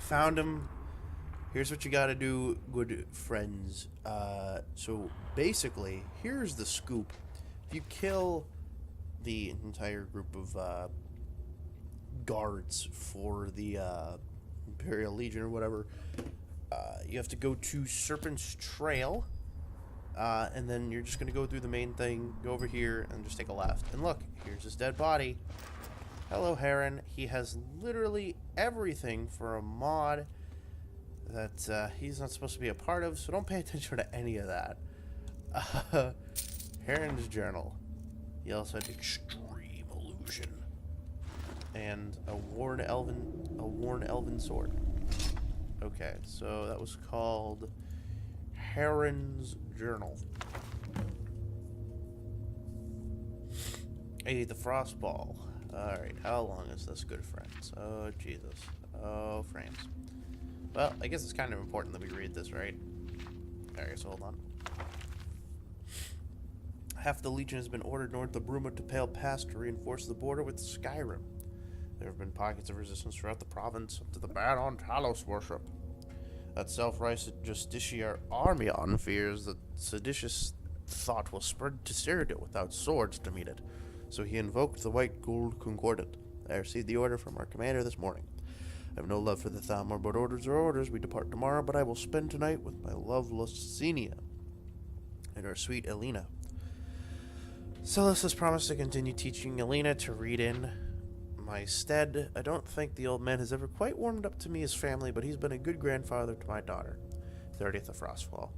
Found him. Here's what you gotta do, good friends. So basically, here's the scoop. If you kill the entire group of guards for the Imperial Legion or whatever, you have to go to Serpent's Trail, and then you're just gonna go through the main thing, go over here, and just take a left. And look, here's his dead body. Hello, Heron. He has literally everything for a mod that he's not supposed to be a part of, so don't pay attention to any of that. Heron's journal. He also had extreme illusion and a worn elven sword. Okay, so that was called Heron's journal. Hey, the frost ball. Alright, how long is this, good friends? Oh, Jesus. Oh, frames. Well, I guess it's kind of important that we read this, right? Alright, so hold on. Half the Legion has been ordered north of Bruma to Pale Pass to reinforce the border with Skyrim. There have been pockets of resistance throughout the province up to the ban on Talos worship. That self-righteous Justiciar Armion fears that seditious thought will spread to Cyrodiil without swords to meet it. So he invoked the White Gold Concordant. I received the order from our commander this morning. I have no love for the Thalmor, but orders are orders. We depart tomorrow, but I will spend tonight with my love Lucinia and our sweet Elena. Celis has promised to continue teaching Elena to read in my stead. I don't think the old man has ever quite warmed up to me as family, but he's been a good grandfather to my daughter. 30th of Frostfall.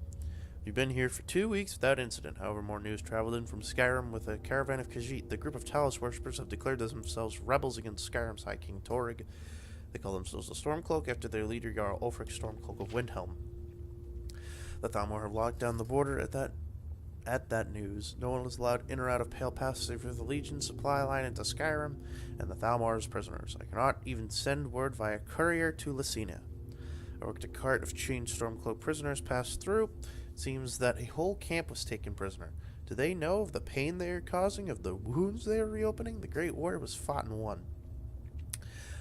We've been here for 2 weeks without incident. However, more news traveled in from Skyrim with a caravan of Khajiit. The group of Talos worshippers have declared themselves rebels against Skyrim's High King Torrig. They call themselves the Stormcloak after their leader Jarl Ulfric Stormcloak of Windhelm. The Thalmor have locked down the border at that news. No one is allowed in or out of Pale Pass save for the Legion supply line into Skyrim and the Thalmor's prisoners. I cannot even send word via courier to Lucina. I worked a cart of chained Stormcloak prisoners passed through. It seems that a whole camp was taken prisoner. Do they know of the pain they are causing, of the wounds they are reopening? The Great War was fought and won.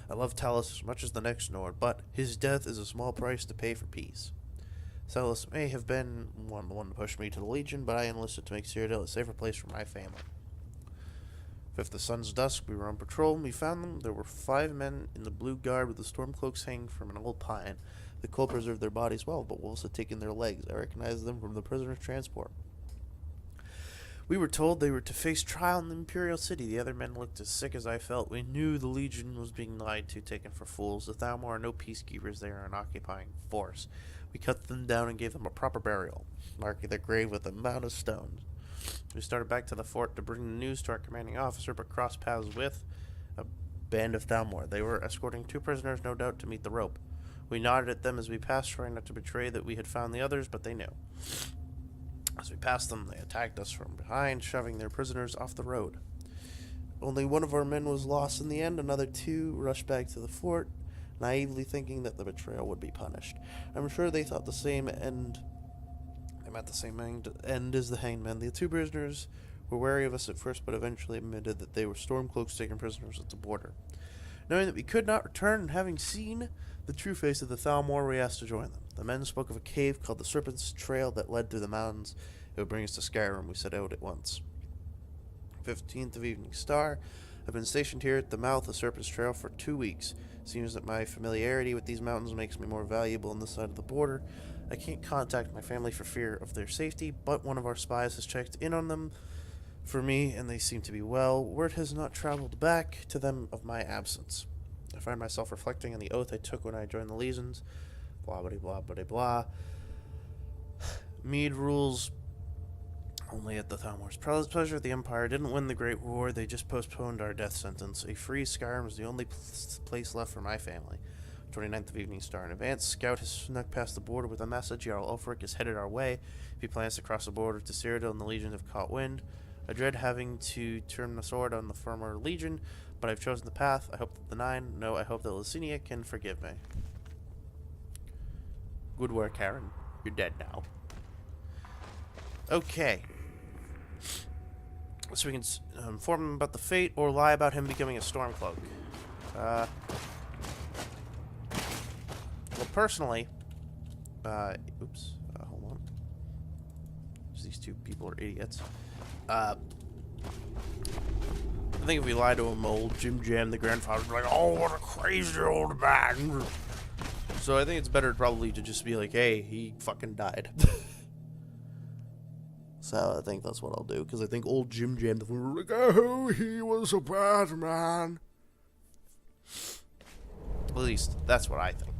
I love Talos as much as the next Nord, but his death is a small price to pay for peace. Celis may have been the one to push me to the Legion, but I enlisted to make Cyrodiil a safer place for my family. Fifth the sun's dusk, we were on patrol and we found them. There were 5 men in the blue garb with the Stormcloaks hanging from an old pine. The cold preserved their bodies well, but wolves had taken their legs. I recognized them from the prisoner's transport. We were told they were to face trial in the Imperial City. The other men looked as sick as I felt. We knew the Legion was being lied to, taken for fools. The Thalmor are no peacekeepers, they are an occupying force. We cut them down and gave them a proper burial, marking their grave with a mound of stones. We started back to the fort to bring the news to our commanding officer, but crossed paths with a band of Thalmor. They were escorting 2 prisoners, no doubt, to meet the rope. We nodded at them as we passed, trying not to betray that we had found the others, but they knew. As we passed them, they attacked us from behind, shoving their prisoners off the road. Only one of our men was lost in the end. Another 2 rushed back to the fort, naively thinking that the betrayal would be punished. I'm sure they thought the same end. They met the same end as the hanged men. The 2 prisoners were wary of us at first, but eventually admitted that they were Stormcloaks taken prisoners at the border. Knowing that we could not return, and having seen the true face of the Thalmor, we asked to join them. The men spoke of a cave called the Serpent's Trail that led through the mountains. It would bring us to Skyrim. We set out at once. 15th of Evening Star. I've been stationed here at the mouth of Serpent's Trail for 2 weeks. Seems that my familiarity with these mountains makes me more valuable on this side of the border. I can't contact my family for fear of their safety, but one of our spies has checked in on them for me, and they seem to be well. Word has not traveled back to them of my absence. I find myself reflecting on the oath I took when I joined the Legions. Blah, blah, blah, blah, blah. Mead rules only at the Thalmor's pleasure. The Empire didn't win the Great War. They just postponed our death sentence. A free Skyrim is the only place left for my family. 29th of Evening Star. An advanced scout has snuck past the border with a message. Jarl Ulfric is headed our way. If he plans to cross the border to Cyrodiil and the Legion have caught wind. I dread having to turn the sword on the former Legion, but I've chosen the path. I hope that the 9, no, I hope that Lucinia can forgive me. Good work, Karen. You're dead now. Okay. So we can inform him about the fate or lie about him becoming a Stormcloak. Well, personally, oops, hold on. These two people are idiots. I think if we lie to him, old Jim Jam, the grandfather, would be like, oh, what a crazy old man. So I think it's better probably to just be like, hey, he fucking died. So I think that's what I'll do, because I think old Jim Jam, the fool, like, oh, he was a bad man. At least, that's what I think.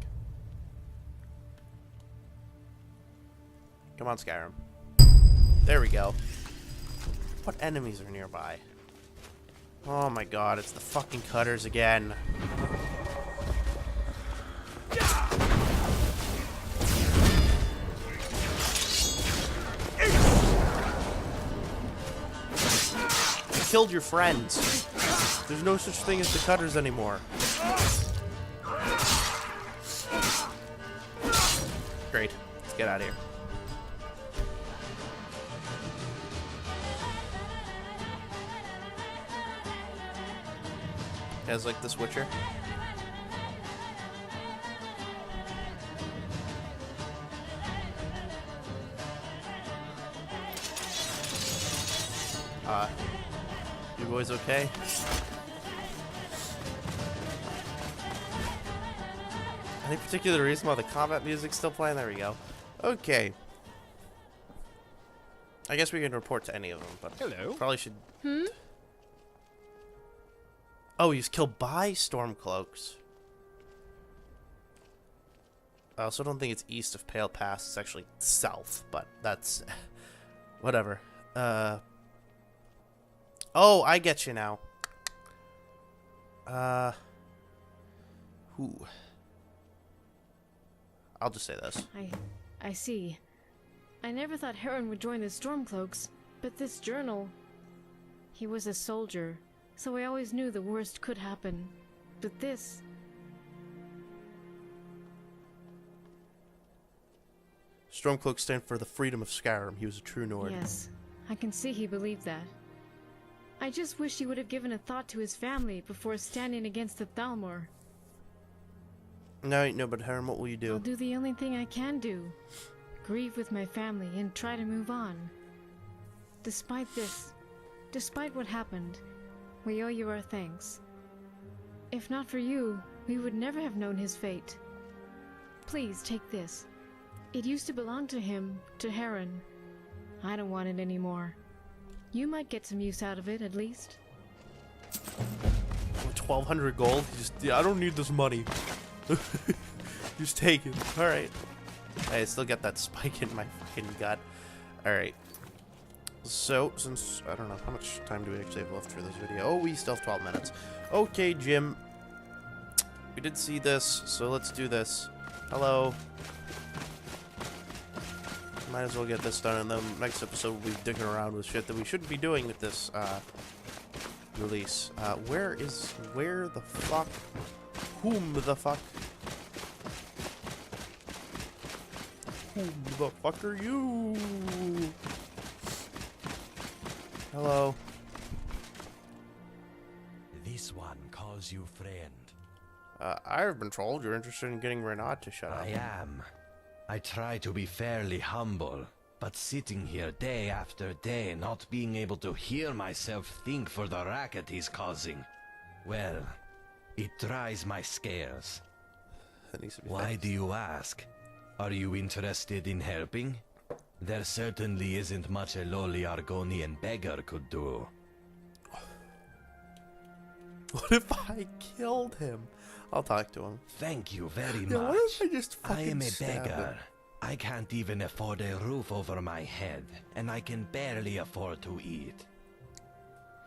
Come on, Skyrim. There we go. What enemies are nearby? Oh my god, it's the fucking cutters again. You killed your friends. There's no such thing as the cutters anymore. Great. Let's get out of here. You guys like this Witcher? You boys okay? Any particular reason why the combat music's still playing? There we go. Okay. I guess we can report to any of them, but hello. Probably should. Oh, he's killed by Stormcloaks. I also don't think it's east of Pale Pass. It's actually south, but that's whatever. Oh, I get you now. Who? I'll just say this. I see. I never thought Heron would join the Stormcloaks, but this journal... He was a soldier, so I always knew the worst could happen. But this... Stormcloaks stand for the freedom of Skyrim. He was a true Nord. Yes, I can see he believed that. I just wish he would have given a thought to his family before standing against the Thalmor. No, but Heron, what will you do? I'll do the only thing I can do. Grieve with my family and try to move on. Despite this, despite what happened, we owe you our thanks. If not for you, we would never have known his fate. Please take this. It used to belong to him, to Heron. I don't want it anymore. You might get some use out of it, at least. 1,200 gold? I don't need this money. Just take it. Alright. I still got that spike in my fucking gut. Alright. So, since... I don't know. How much time do we actually have left for this video? Oh, we still have 12 minutes. Okay, Jim. We did see this, so let's do this. Hello. Might as well get this done, and then next episode we'll be digging around with shit that we shouldn't be doing with this release. Where the fuck? Whom the fuck? Whom the fuck are you? Hello. This one calls you friend. I've been told you're interested in getting Renod to shut up. I am. I try to be fairly humble, but sitting here day after day, not being able to hear myself think for the racket he's causing, well, it dries my scales. Why do you ask? Are you interested in helping? There certainly isn't much a lowly Argonian beggar could do. What if I killed him? I'll talk to him. Thank you very Yeah, much. what if I just I fucking am a stab beggar. him? I can't even afford a roof over my head, and I can barely afford to eat.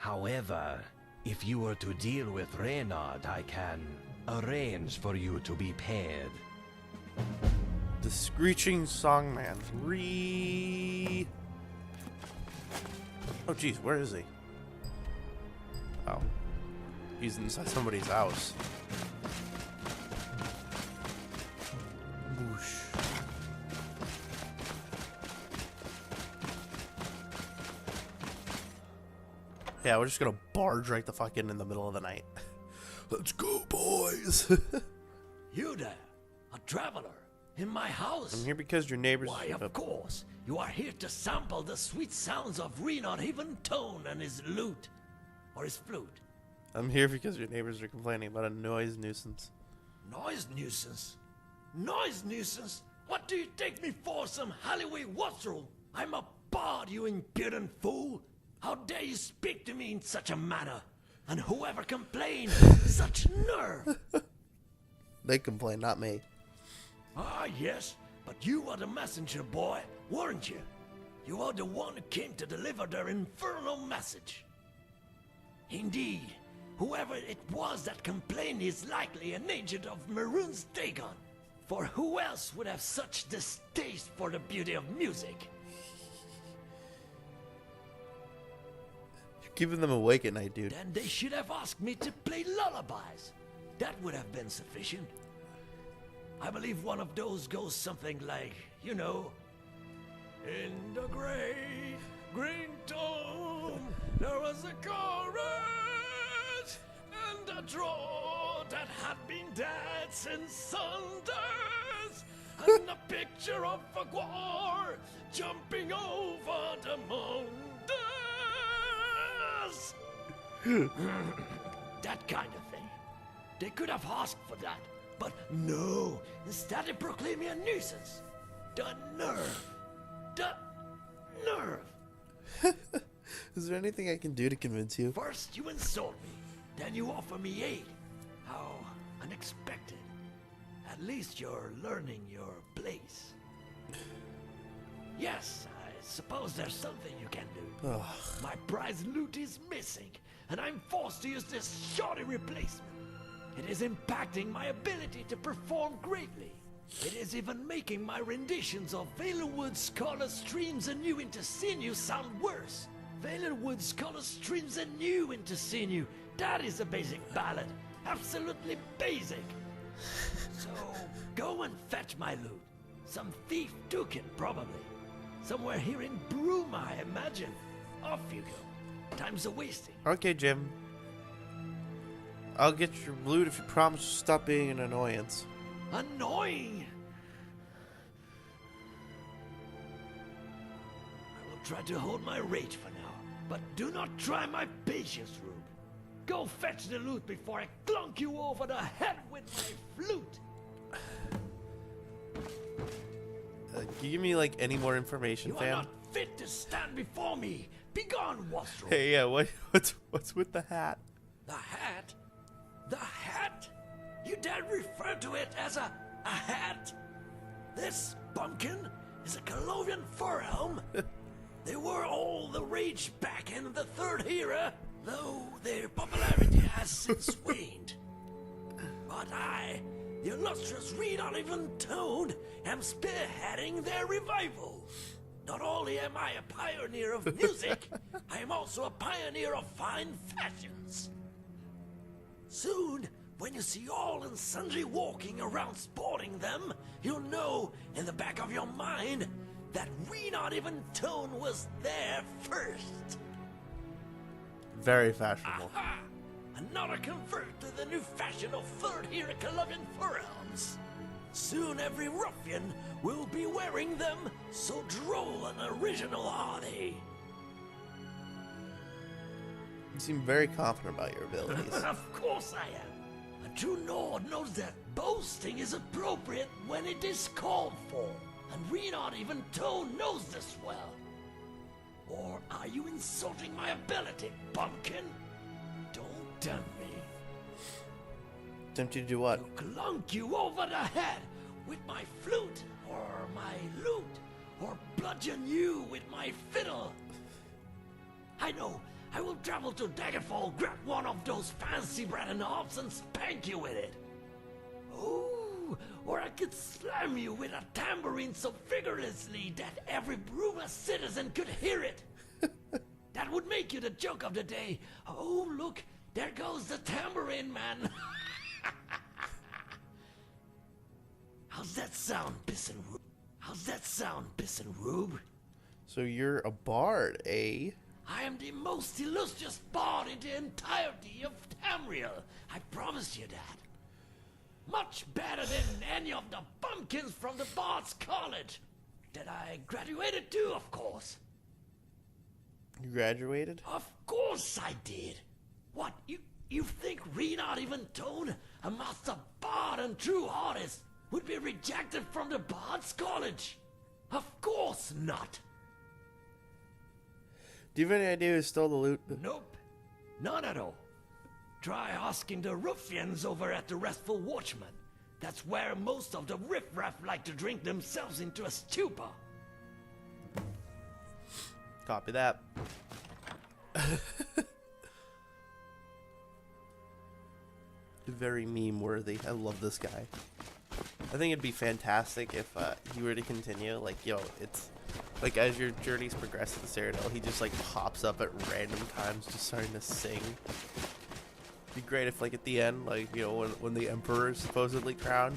However, if you were to deal with Renod, I can arrange for you to be paid. The Screeching Songman. Oh, jeez, where is he? Oh. He's inside somebody's house. Whoosh. Yeah, we're just gonna barge right the fuck in the middle of the night. Let's go, boys! You there? A traveler? In my house? I'm here because your neighbors. Why, of course. You are here to sample the sweet sounds of Renod Even Toned and his lute. Or his flute. I'm here because your neighbors are complaining about a noise nuisance. Noise nuisance? Noise nuisance? What do you take me for, some alleyway wastrel? I'm a bard, you impudent fool! How dare you speak to me in such a manner? And whoever complained, such nerve! They complain, not me. Ah, yes, but you were the messenger boy, weren't you? You are the one who came to deliver their infernal message. Indeed, whoever it was that complained is likely an agent of Maroon's Dagon. For who else would have such distaste for the beauty of music? You're keeping them awake at night, dude. Then they should have asked me to play lullabies. That would have been sufficient. I believe one of those goes something like, you know, in the great green dome, there was a chorus, and a draw that had been dead since Sundays, and a picture of a guar jumping over the mountains. That kind of thing. They could have asked for that, but no. Instead, they proclaim me a nuisance. The nerve. The nerve. Is there anything I can do to convince you? First, you insult me. Then you offer me aid. How unexpected. At least you're learning your place. Yes, I suppose there's something you can do. Ugh. My prize loot is missing, and I'm forced to use this shoddy replacement. It is impacting my ability to perform greatly. It is even making my renditions of Valenwood's Color Streams Anew into Sinew sound worse. Valenwood's Color Streams Anew into Sinew. That is a basic ballad. Absolutely basic. So, go and fetch my loot. Some thief took it, probably. Somewhere here in Bruma, I imagine. Off you go. Time's a-wasting. Okay, Jim. I'll get your loot if you promise to stop being an annoyance. Annoying! I will try to hold my rage for now, but do not try my patience, Rube. Go fetch the loot before I clunk you over the head with my flute! Can you give me, like, any more information, You are fam? not fit to stand before me! Begone, wastrel! Hey, yeah, what's with the hat? The hat? The hat? You dare refer to it as a hat? This bumpkin is a Colovian fur helm. They were all the rage back in the Third Era, though their popularity has since waned. But I, the illustrious Renod Even Toned, am spearheading their revival. Not only am I a pioneer of music, I am also a pioneer of fine fashions. Soon, when you see all and sundry walking around sporting them, you'll know in the back of your mind that Renod Even Toned was there first. Very fashionable. Aha! Another convert to the new fashion of Third Era Colovian fur helms. Soon every ruffian will be wearing them, so droll and original are they. You seem very confident about your abilities. Of course I am. A true Nord knows that boasting is appropriate when it is called for, and Renod Even Toned knows this well. Or are you insulting my ability, bumpkin? Don't tempt me. Tempt you to do what? To clunk you over the head with my flute, or my lute, or bludgeon you with my fiddle. I know. I will travel to Daggerfall, grab one of those fancy bread and hops and spank you with it. Ooh, or I could slam you with a tambourine so vigorously that every Bruma citizen could hear it. That would make you the joke of the day. Oh, look, there goes the tambourine man. How's that sound, Piss and Rube? How's that sound, Piss and Rube? So you're a bard, eh? I am the most illustrious bard in the entirety of Tamriel. I promise you that. Much better than any any of the bumpkins from the Bard's College that I graduated to, of course. You graduated? Of course I did. What, you think Renod Even Toned, a master bard and true artist, would be rejected from the Bard's College? Of course not. Do you have any idea who stole the loot? Nope, none at all. Try asking the ruffians over at the Restful Watchman. That's where most of the riffraff like to drink themselves into a stupor. Copy that. Very meme worthy. I love this guy. I think it'd be fantastic if he were to continue. Like, yo, it's like as your journeys progress to the Citadel, he just like pops up at random times, just starting to sing. It'd be great if, like, at the end, like, you know, when the Emperor is supposedly crowned,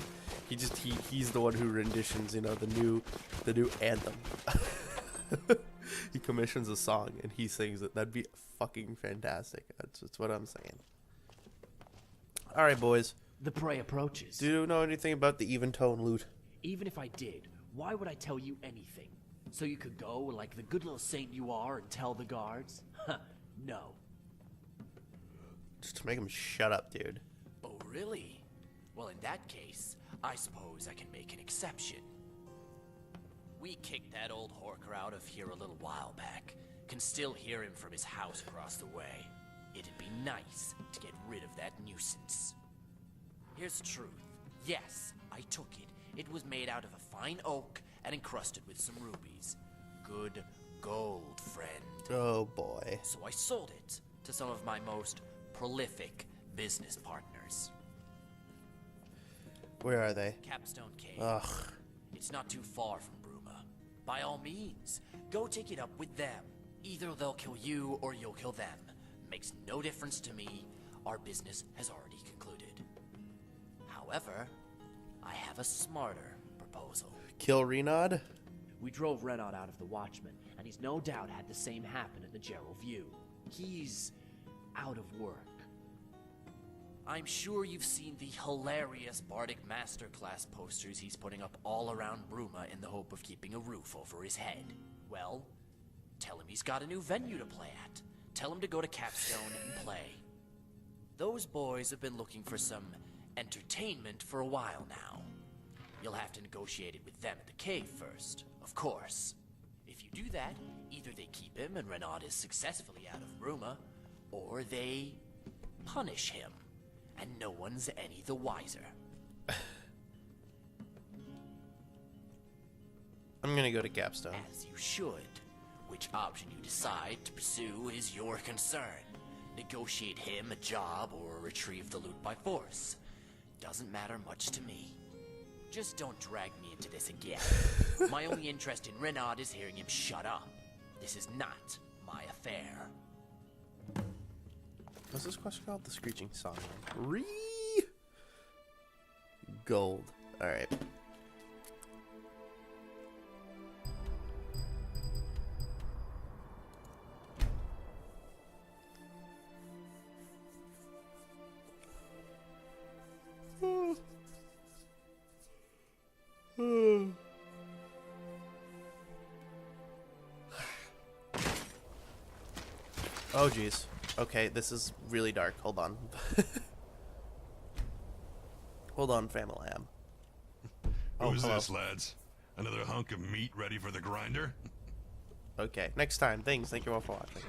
he's the one who renditions, you know, the new anthem. He commissions a song and he sings it. That'd be fucking fantastic. That's what I'm saying. All right, boys. The prey approaches. Do you know anything about the Even Toned loot? Even if I did, why would I tell you anything? So you could go, like the good little saint you are, and tell the guards? Huh, no. Just to make him shut up, dude. Oh, really? Well, in that case, I suppose I can make an exception. We kicked that old horker out of here a little while back. Can still hear him from his house across the way. It'd be nice to get rid of that nuisance. Here's the truth. Yes, I took it. It was made out of a fine oak and encrusted with some rubies. Good gold, friend. Oh, boy. So I sold it to some of my most prolific business partners. Where are they? Capstone Cave. Ugh. It's not too far from Bruma. By all means, go take it up with them. Either they'll kill you or you'll kill them. Makes no difference to me. Our business has already concluded. However, I have a smarter proposal. Kill Renod? We drove Renod out of the Watchman, and he's no doubt had the same happen at the Gerald View. He's out of work. I'm sure you've seen the hilarious Bardic Masterclass posters he's putting up all around Bruma in the hope of keeping a roof over his head. Well, tell him he's got a new venue to play at. Tell him to go to Capstone and play. Those boys have been looking for some entertainment for a while now. You'll have to negotiate it with them at the cave first, of course. If you do that, either they keep him and Renod is successfully out of Bruma, or they punish him, and no one's any the wiser. I'm gonna go to Capstone. As you should. Which option you decide to pursue is your concern. Negotiate him a job or retrieve the loot by force. Doesn't matter much to me. Just don't drag me into this again. My only interest in Renod is hearing him shut up. This is not my affair. What's this quest called? The Screeching Song. Gold. Alright. Oh jeez. Okay, this is really dark. Hold on. Hold on, Famalam. Who's hello. this, lads? Another hunk of meat ready for the grinder? Okay, next time. Thanks. Thank you all for watching.